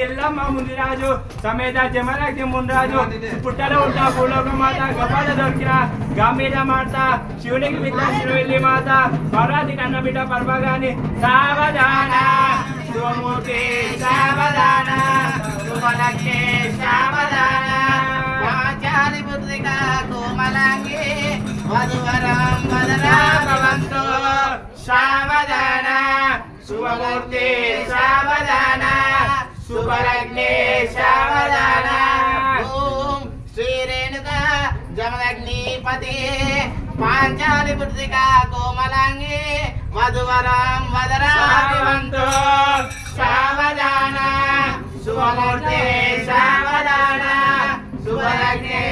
ఎల్లమ్మ ముందిరాజు సమేత జమలకి ముందరాజు పుట్టలో ఉంటా భూలోక మాత గొప్పల దొరికిన గంభీర మాత శివునికి బిడ్డ శివుల్లి మాత పర్వతి కన్న బిడ్డ పర్వగాని సావధాన శివమూర్తి సావధాన శుభలక్ష్మి సావధాన వాచాలి బుద్ధిగా కోమలాంగి వధువరం వదరా భవంతు సావధాన శుభమూర్తి సావధాన శుభలగ్నే సావధాన ఓం శ్రీ రేణుక జమదగ్నిపతి పాంచాలి బుద్ధిగా కోమలాంగి వధువరం వదరా భవంతు సావధాన శుభమూర్తి సావధాన శుభలగ్నే